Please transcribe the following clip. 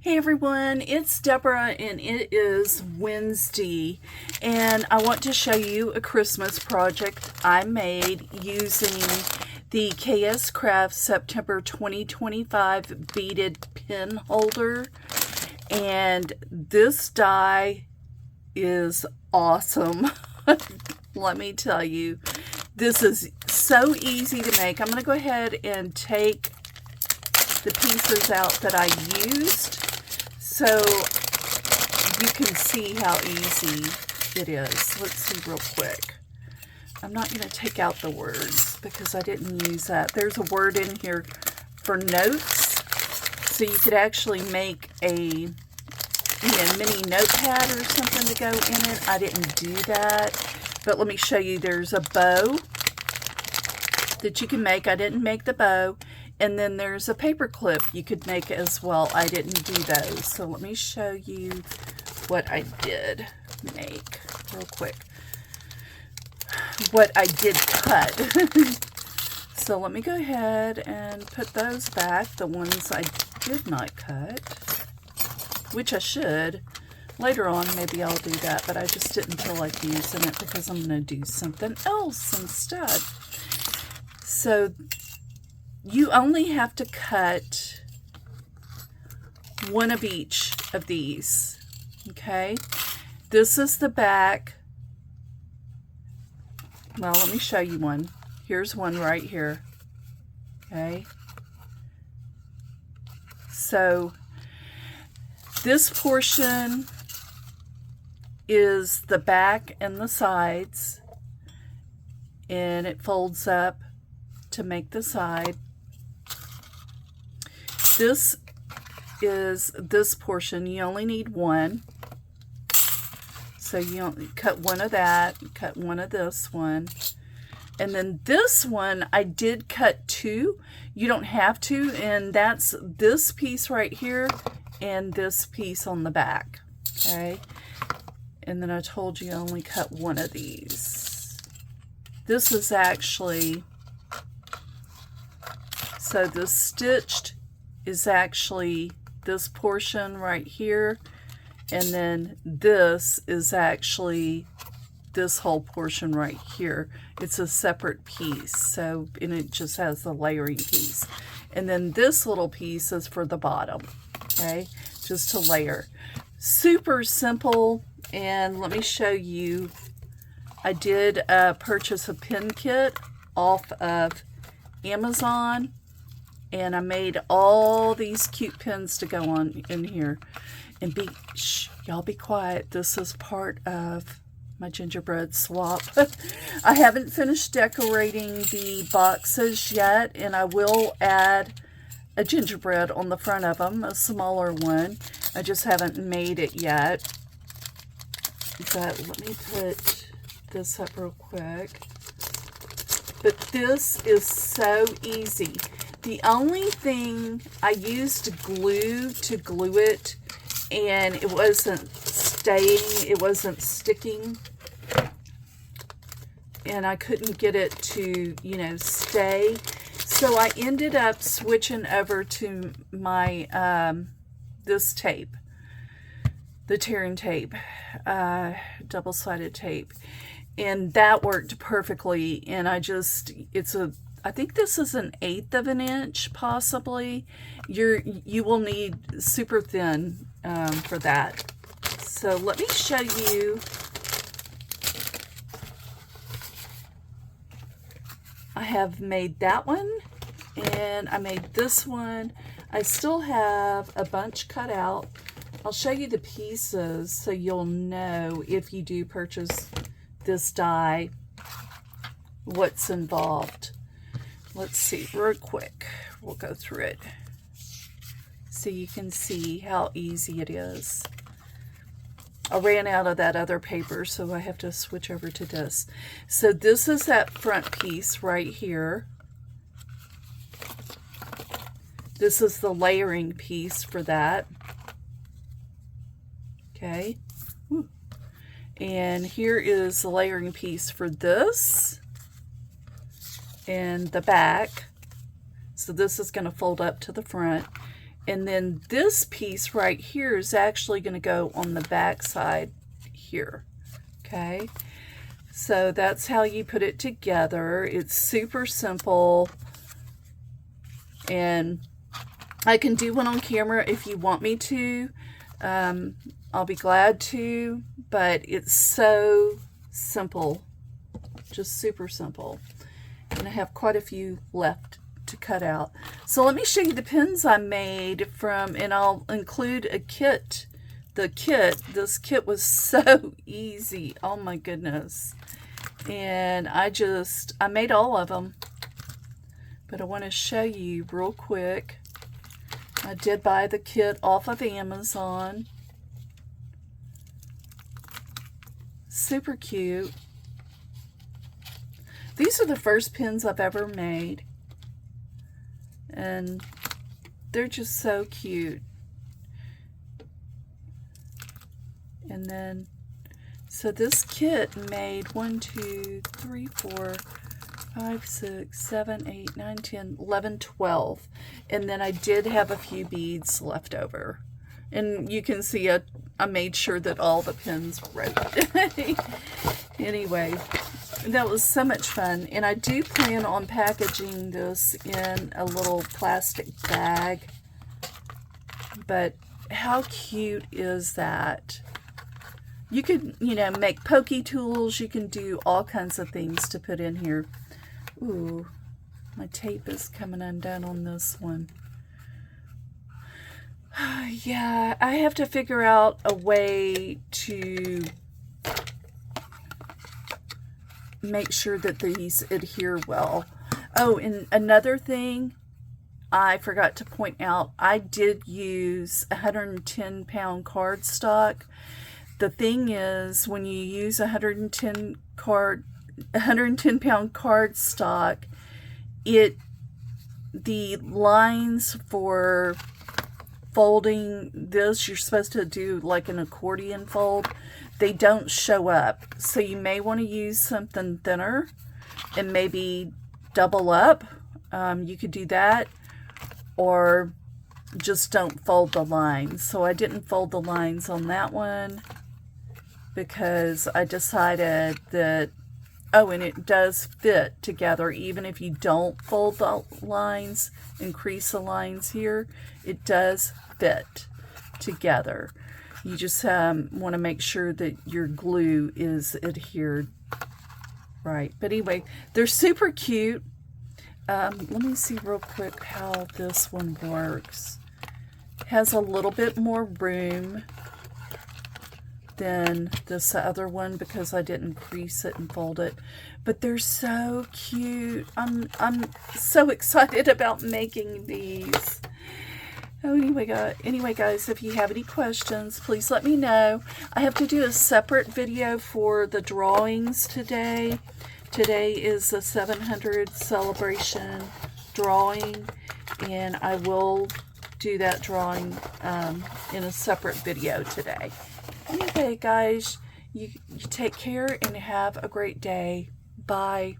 Hey everyone, it's Deborah and it is Wednesday and I want to show you a Christmas project I made using the KS Craft September 2025 beaded pin holder, and this die is awesome. Let me tell you, this is so easy to make. I'm going to go ahead and take the pieces out that I used so you can see how easy it is. Let's see real quick. I'm not going to take out the words because I didn't use that. There's a word in here for notes, so you could actually make a mini notepad or something to go in it. I didn't do that, but let me show you. There's a bow that you can make. I didn't make the bow. And then there's a paper clip you could make as well. I didn't do those. So let me show you what I did make real quick. What I did cut. So let me go ahead and put those back. The ones I did not cut, which I should. Later on, maybe I'll do that, but I just didn't feel like using it because I'm going to do something else instead. So you only have to cut one of each of these, okay? This is the back. Well, let me show you one. Here's one right here, okay? So this portion is the back and the sides, and it folds up to make the side. This is this portion. You only need one. So you only cut one of that, cut one of this one. And then this one, I did cut two. You don't have to, and that's this piece right here and this piece on the back, okay? And then I told you I only cut one of these. This is actually, so the stitched is actually this portion right here, and then this is actually this whole portion right here. It's a separate piece, so, and it just has the layering piece. And then this little piece is for the bottom, okay, just to layer. Super simple. And let me show you, I did purchase a pin kit off of Amazon, and I made all these cute pins to go on in here. And y'all be quiet. This is part of my gingerbread swap. I haven't finished decorating the boxes yet, and I will add a gingerbread on the front of them, a smaller one. I just haven't made it yet. But let me put this up real quick. But this is so easy. The only thing, I used glue to glue it, and it wasn't staying, it wasn't sticking, and I couldn't get it to, you know, stay. So I ended up switching over to my, this tape, the tearing tape, double-sided tape, and that worked perfectly. And I think this is 1/8 of an inch, possibly. You will need super thin for that. So let me show you. I have made that one, and I made this one. I still have a bunch cut out. I'll show you the pieces so you'll know, if you do purchase this die, what's involved. Let's see real quick. We'll go through it so you can see how easy it is. I ran out of that other paper, so I have to switch over to this. So this is that front piece right here. This is the layering piece for that. Okay. And here is the layering piece for this and the back. So this is going to fold up to the front. And then this piece right here is actually going to go on the back side here. Okay, so that's how you put it together. It's super simple, and I can do one on camera if you want me to. I'll be glad to, but it's so simple, just super simple. And I have quite a few left to cut out. So let me show you the pins I made from, and I'll include a kit. This kit was so easy. Oh my goodness. And I made all of them, but I want to show you real quick. I did buy the kit off of Amazon. Super cute. These are the first pins I've ever made, and they're just so cute. And then, so this kit made 1, 2, 3, 4, 5, 6, 7, 8, 9, 10, 11, 12. And then I did have a few beads left over. And you can see I made sure that all the pins were ready. Anyway, that was so much fun. And I do plan on packaging this in a little plastic bag. But how cute is that? You could, you know, make pokey tools. You can do all kinds of things to put in here. Ooh, my tape is coming undone on this one. Yeah, I have to figure out a way to make sure that these adhere well. Oh, and another thing I forgot to point out, I did use 110-pound cardstock. The thing is, when you use 110-pound cardstock, the lines for folding this, you're supposed to do like an accordion fold, they don't show up. So you may want to use something thinner and maybe double up. You could do that, or just don't fold the lines. So I didn't fold the lines on that one because I decided that, oh, and it does fit together even if you don't fold the lines and crease the lines here, it does fit together. You just want to make sure that your glue is adhered right. But anyway, they're super cute. Let me see real quick how this one works. It has a little bit more room than this other one because I didn't crease it and fold it, but they're so cute. I'm so excited about making these. Oh, anyway guys, if you have any questions, please let me know. I have to do a separate video for the drawings today. Today is the 700 celebration drawing, and I will do that drawing in a separate video today. Anyway, guys, you take care and have a great day. Bye.